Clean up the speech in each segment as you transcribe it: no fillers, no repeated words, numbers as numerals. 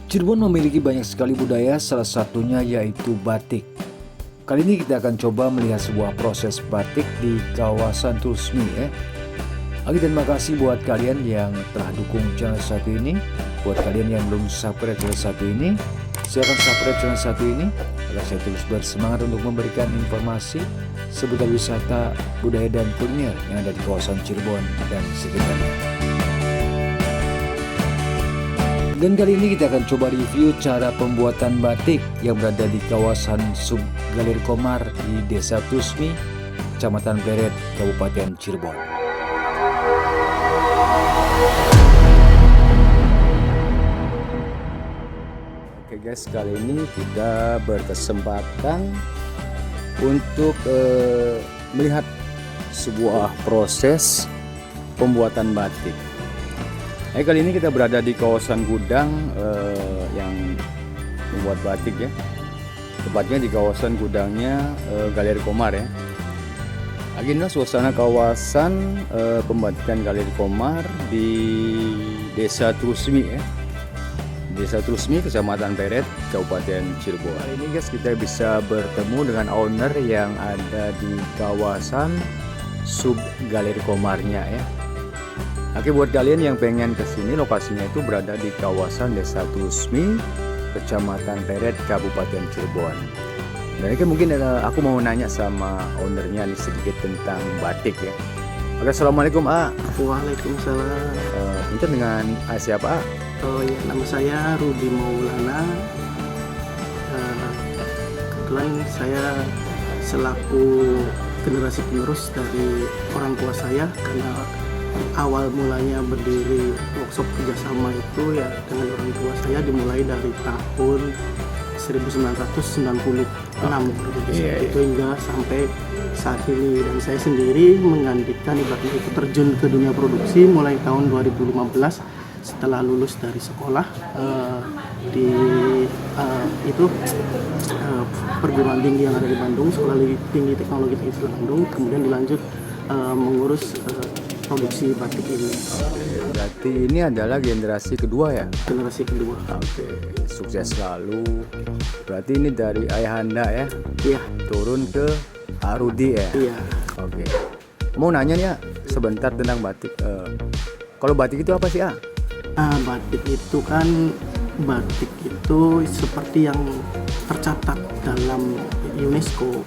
Cirebon memiliki banyak sekali budaya, salah satunya yaitu batik. Kali ini kita akan coba melihat sebuah proses batik di kawasan Trusmi ya. Lagi dan makasih buat kalian yang telah dukung channel satu ini. Buat kalian yang belum subscribe channel satu ini, silakan subscribe channel satu ini agar saya terus bersemangat untuk memberikan informasi seputar wisata, budaya dan kuliner yang ada di kawasan Cirebon dan sekitarnya. Dan kali ini kita akan coba review cara pembuatan batik yang berada di kawasan Sub Galeri Komar di Desa Trusmi, Kecamatan Pleret, Kabupaten Cirebon. Oke guys, kali ini kita berkesempatan untuk melihat sebuah proses pembuatan batik. Kali ini kita berada di kawasan gudang yang membuat batik ya. Tepatnya di kawasan gudangnya Galeri Komar ya. Agenda suasana kawasan pembatikan Galeri Komar di Desa Trusmi ya. Desa Trusmi, Kecamatan Pleret, Kabupaten Cirebon. Hari ini guys kita bisa bertemu dengan owner yang ada di kawasan Sub Galeri Komarnya ya. Oke, buat kalian yang pengen kesini, lokasinya itu berada di kawasan Desa Trusmi, Kecamatan Pleret, Kabupaten Cirebon. Dan ini mungkin aku mau nanya sama ownernya nih sedikit tentang batik ya. Oke, assalamualaikum A. Waalaikumsalam. Itu dengan siapa A? Oh ya, nama saya Rudi Maulana. Kebetulan saya selaku generasi penerus dari orang tua saya, karena awal mulanya berdiri workshop kerjasama itu ya dengan orang tua saya dimulai dari tahun 1996 itu hingga sampai saat ini, dan saya sendiri menggantikan ibaratnya itu terjun ke dunia produksi mulai tahun 2015 setelah lulus dari sekolah di perguruan tinggi yang ada di Bandung, Sekolah Tinggi Teknologi Bandung, kemudian dilanjut mengurus produksi batik ini. Berarti ini adalah generasi kedua ya? Generasi kedua. Oke, sukses selalu. Berarti ini dari ayahanda ya? Iya. Turun ke Rudi ya? Iya. Oke. Mau nanya nih ya, sebentar tentang batik. Kalau batik itu apa sih A? Batik itu seperti yang tercatat dalam UNESCO.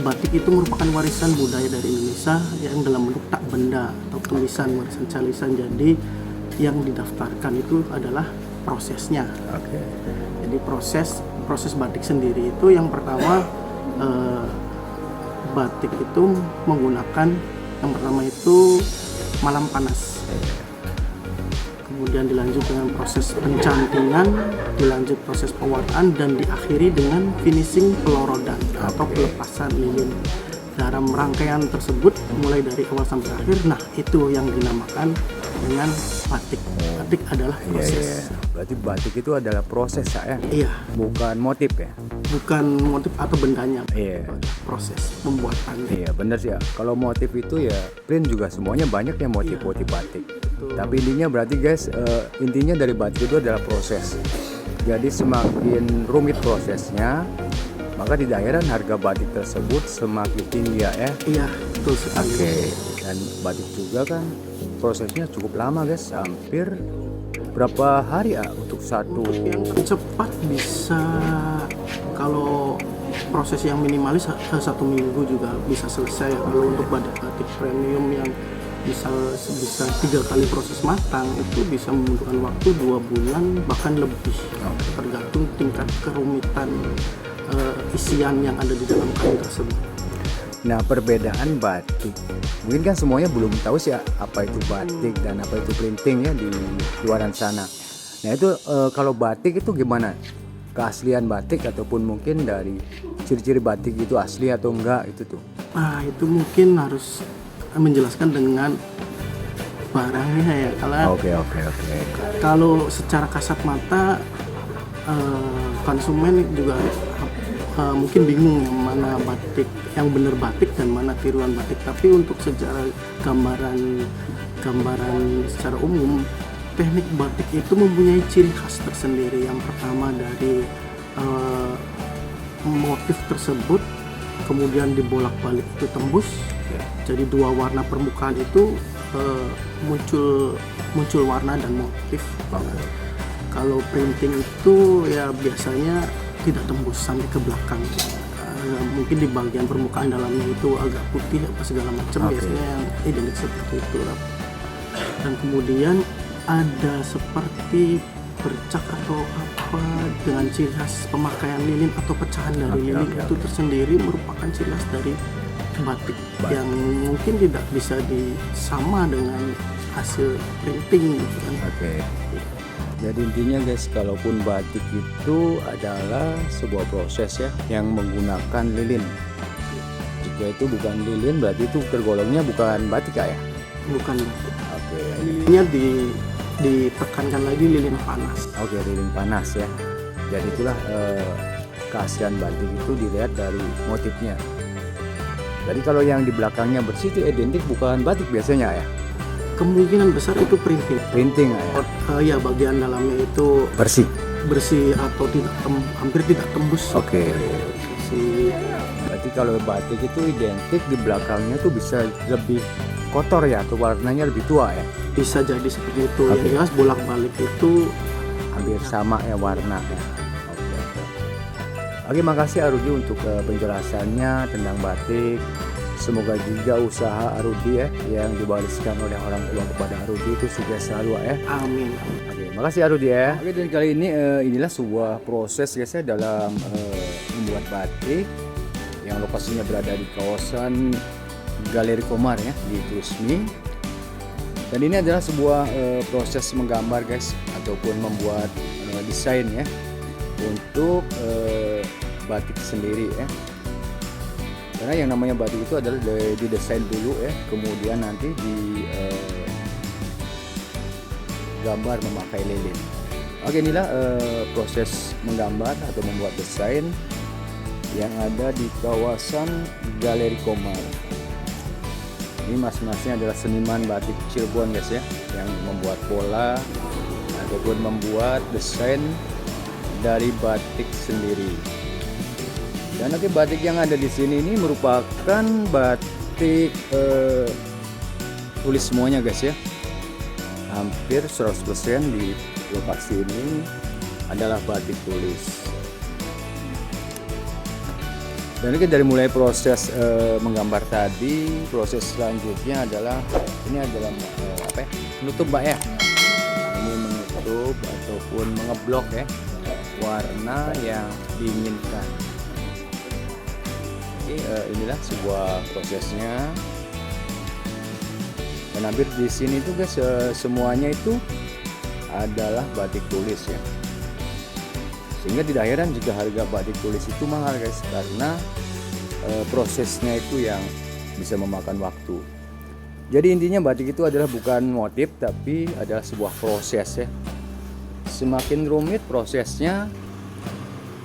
Batik itu merupakan warisan budaya dari Indonesia yang dalam bentuk tak benda atau tulisan, warisan calisan. Jadi yang didaftarkan itu adalah prosesnya. Oke. Jadi proses batik sendiri itu yang pertama, batik itu menggunakan yang pertama itu malam panas. Kemudian dilanjut dengan proses pencantingan, dilanjut proses pewarnaan, dan diakhiri dengan finishing pelorodan atau pelepasan lilin. Dalam rangkaian tersebut mulai dari awal sampai akhir, nah itu yang dinamakan dengan batik. Batik adalah proses. Iya. Berarti batik itu adalah proses ya? Iya. Bukan motif ya? Bukan motif atau bendanya. Iya. Proses pembuatannya. Iya benar sih ya. Kalau motif itu ya print juga semuanya banyak ya motif-motif batik. Tapi intinya berarti guys, intinya dari batik itu adalah proses. Jadi semakin rumit prosesnya, maka di daerah harga batik tersebut semakin tinggi ya. Iya, betul sekali. Oke. Dan batik juga kan prosesnya cukup lama guys, hampir berapa hari ya untuk satu? Untuk yang tercepat bisa, kalau proses yang minimalis 1 minggu juga bisa selesai. Kalau untuk batik premium yang bisa 3 kali proses matang itu bisa membutuhkan waktu 2 bulan bahkan lebih, tergantung tingkat kerumitan isian yang ada di dalam kain tersebut. Nah, perbedaan batik, mungkin kan semuanya belum tahu sih ya, apa itu batik dan apa itu printing ya di luaran sana. Nah itu kalau batik itu gimana? Keaslian batik ataupun mungkin dari ciri-ciri batik itu asli atau enggak itu tuh? Itu mungkin harus menjelaskan dengan barangnya ya. Oke. Kalau secara kasat mata konsumen juga mungkin bingung yang mana batik yang benar batik dan mana tiruan batik. Tapi untuk secara gambaran secara umum teknik batik itu mempunyai ciri khas tersendiri. Yang pertama dari motif tersebut kemudian dibolak-balik itu tembus, jadi dua warna permukaan itu muncul warna dan motif. Kalau printing itu ya biasanya tidak tembus sampai ke belakang. Mungkin di bagian permukaan dalamnya itu agak putih apa segala macam, biasanya yang identik seperti itu. Dan kemudian ada seperti bercak atau apa dengan ciri khas pemakaian lilin atau pecahan dari lilin itu tersendiri, merupakan ciri khas dari batik yang mungkin tidak bisa disama dengan hasil printing gitu kan. Jadi intinya guys, kalaupun batik itu adalah sebuah proses ya yang menggunakan lilin. Jika itu bukan lilin berarti itu tergolongnya bukan batik ya? Bukan batik. Lilinnya ditekankan lagi lilin panas. Lilin panas ya. Jadi itulah keaslian batik itu dilihat dari motifnya. Jadi kalau yang di belakangnya bersih itu identik bukan batik biasanya ya? Kemungkinan besar itu printing ya? Ya, bagian dalamnya itu bersih atau hampir tidak tembus. Bersih. Berarti kalau batik itu identik di belakangnya tuh bisa lebih kotor ya, atau warnanya lebih tua ya? Bisa jadi seperti itu. Yang jelas bolak-balik itu hampir sama ya warna ya. Oke, makasih Arudi untuk penjelasannya tentang batik. Semoga juga usaha Arudi ya yang diwariskan oleh orang tua kepada Arudi itu sukses selalu ya. Amin. Oke, makasih Arudi ya. Oke, dan kali ini inilah sebuah proses guys ya dalam membuat batik yang lokasinya berada di kawasan Galeri Komar ya di Trusmi. Dan ini adalah sebuah proses menggambar guys ataupun membuat desain ya untuk batik sendiri ya. Karena yang namanya batik itu adalah didesain dulu ya, kemudian nanti digambar memakai lilin. Oke, inilah proses menggambar atau membuat desain yang ada di kawasan Galeri Komar. Ini masing-masing adalah seniman batik Cirebon guys ya, yang membuat pola ataupun membuat desain dari batik sendiri. Dan nanti batik yang ada di sini ini merupakan batik tulis semuanya guys ya. Hampir 100% di lokasi ini adalah batik tulis. Dan ini dari mulai proses menggambar tadi, proses selanjutnya adalah ini adalah menutup Mbak ya. Ini menutup ataupun mengeblok ya warna yang diinginkan. Inilah sebuah prosesnya. Dan hampir di sini tuh guys semuanya itu adalah batik tulis ya. Sehingga tidak heran jika harga batik tulis itu mahal guys, karena prosesnya itu yang bisa memakan waktu. Jadi intinya batik itu adalah bukan motif tapi adalah sebuah proses ya. Semakin rumit prosesnya,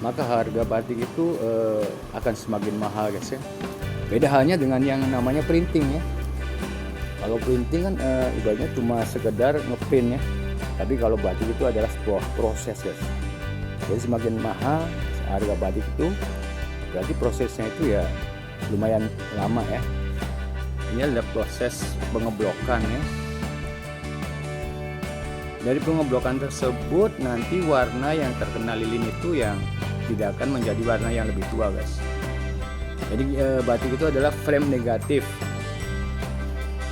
maka harga batik itu akan semakin mahal guys ya. Beda halnya dengan yang namanya printing ya. Kalau printing kan ibaratnya cuma sekedar ngeprint ya. Tapi kalau batik itu adalah sebuah proses guys. Jadi semakin mahal harga batik itu, berarti prosesnya itu ya lumayan lama ya. Ini adalah proses pengeblokan ya. Dari pengeblokan tersebut nanti warna yang terkena lilin itu yang tidak akan menjadi warna yang lebih tua guys. Jadi batik itu adalah frame negatif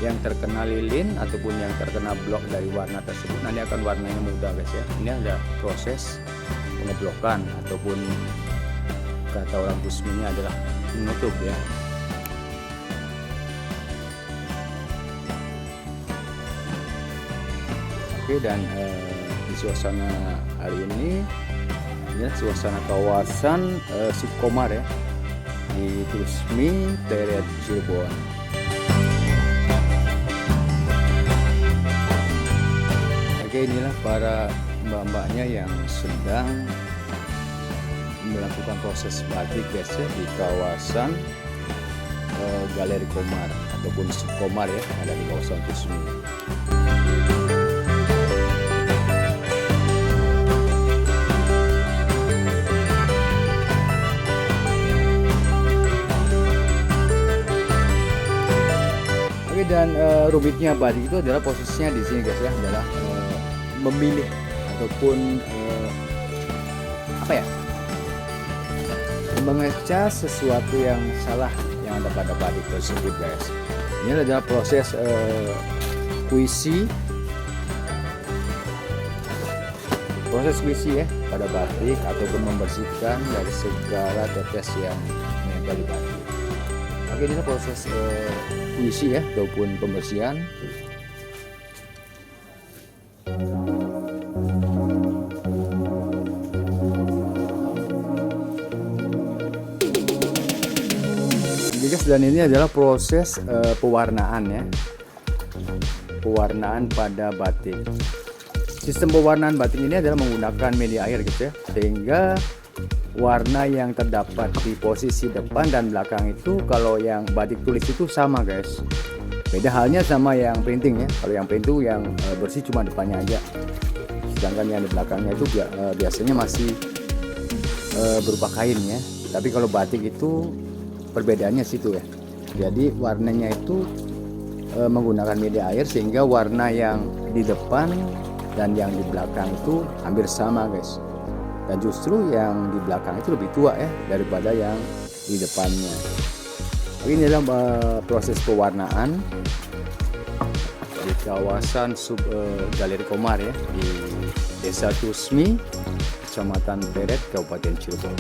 yang terkena lilin ataupun yang terkena blok dari warna tersebut nanti akan warnanya muda guys ya. Ini ada proses pengeblokan ataupun kata orang Trusminya adalah menutup ya. Oke, dan di suasana hari ini suasana kawasan Sukomar ya di Trusmi, daerah Cirebon. Oke, inilah para mbak-mbaknya yang sedang melakukan proses batik guys ya di kawasan Galeri Komar ataupun Sukomar ya, ada di kawasan Trusmi. Dan rumitnya batik itu adalah prosesnya di sini guys ya, adalah memilih ataupun mengeca sesuatu yang salah yang ada pada batik tersebut guys. Ini adalah proses kuisi ya pada batik ataupun membersihkan dari segala tetes yang menempel di batik. Oke, ini adalah proses kuisi ya ataupun pembersihan. Dan ini adalah proses pewarnaan ya, pewarnaan pada batik. Sistem pewarnaan batik ini adalah menggunakan media air gitu ya, sehingga warna yang terdapat di posisi depan dan belakang itu kalau yang batik tulis itu sama guys. Beda halnya sama yang printing ya. Kalau yang printing yang bersih cuma depannya aja, sedangkan yang di belakangnya itu biasanya masih berupa kain ya. Tapi kalau batik itu perbedaannya situ ya. Jadi warnanya itu menggunakan media air sehingga warna yang di depan dan yang di belakang itu hampir sama guys. Dan justru yang di belakang itu lebih tua ya daripada yang di depannya. Ini adalah proses pewarnaan di kawasan Galeri Komar ya, di Desa Tusmi, Kecamatan Peret, Kabupaten Cirebon.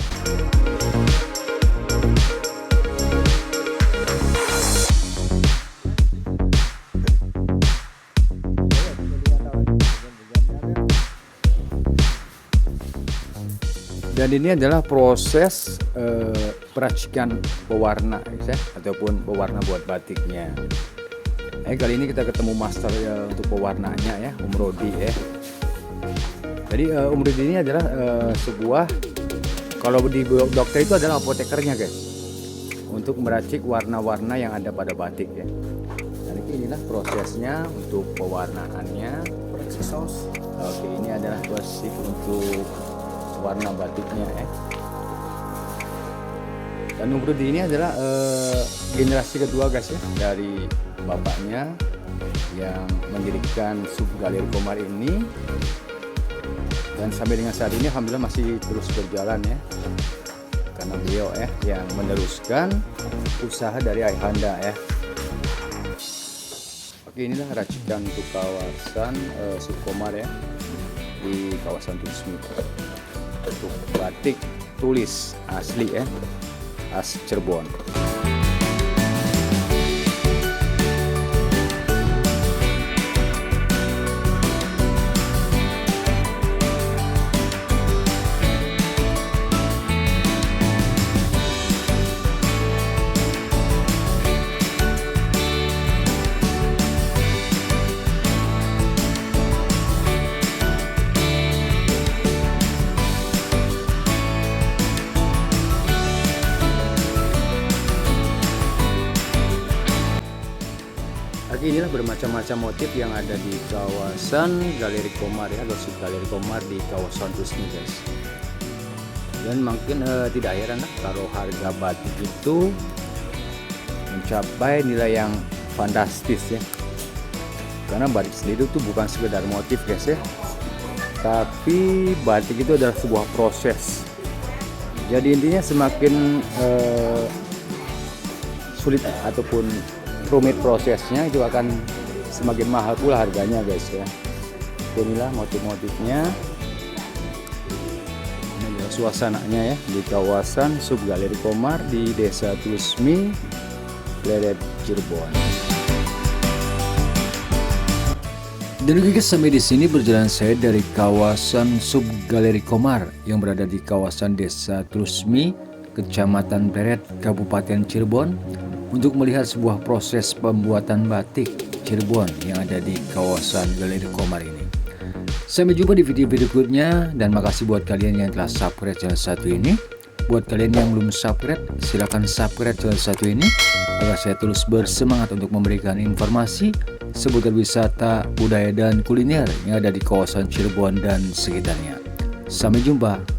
Dan ini adalah proses peracikan pewarna ya, ataupun pewarna buat batiknya. Kali ini kita ketemu master ya, untuk pewarnanya ya, Om Rodi ya. Jadi Om Rodi ini adalah sebuah, kalau di dokter itu adalah apotekernya guys, untuk meracik warna-warna yang ada pada batik ya. Dan inilah prosesnya untuk pewarnaannya. Oke, ini adalah proses untuk warna batiknya ya. Dan Om Rudi ini adalah generasi kedua guys ya, dari bapaknya yang mendirikan Sub Galeri Komar ini, dan sampai dengan saat ini alhamdulillah masih terus berjalan ya, karena beliau yang meneruskan usaha dari ayahanda ya. Oke, inilah racikan untuk kawasan Sub Komar ya, di kawasan Tusmi. Untuk batik tulis asli ya, khas Cirebon. Inilah bermacam-macam motif yang ada di kawasan Galeri Komar ya, atau Sub Galeri Komar di kawasan Tusmi guys. Dan mungkin tidak heran lah kalau harga batik itu mencapai nilai yang fantastis ya, karena batik sendiri itu bukan sekedar motif guys ya, tapi batik itu adalah sebuah proses. Jadi intinya semakin sulit ataupun rumit prosesnya itu akan semakin mahal pula harganya guys ya. Inilah motif-motifnya, ini adalah suasananya ya di kawasan Sub Galeri Komar di Desa Tusmi, Peret, Cirebon. Dan guys, sampai di sini perjalanan saya dari kawasan Sub Galeri Komar yang berada di kawasan Desa Tusmi, Kecamatan Peret, Kabupaten Cirebon, untuk melihat sebuah proses pembuatan batik Cirebon yang ada di kawasan Galeri Komar ini. Sampai jumpa di video-video berikutnya, dan makasih buat kalian yang telah subscribe channel satu ini. Buat kalian yang belum subscribe, silakan subscribe channel satu ini agar saya terus bersemangat untuk memberikan informasi seputar wisata, budaya, dan kuliner yang ada di kawasan Cirebon dan sekitarnya. Sampai jumpa.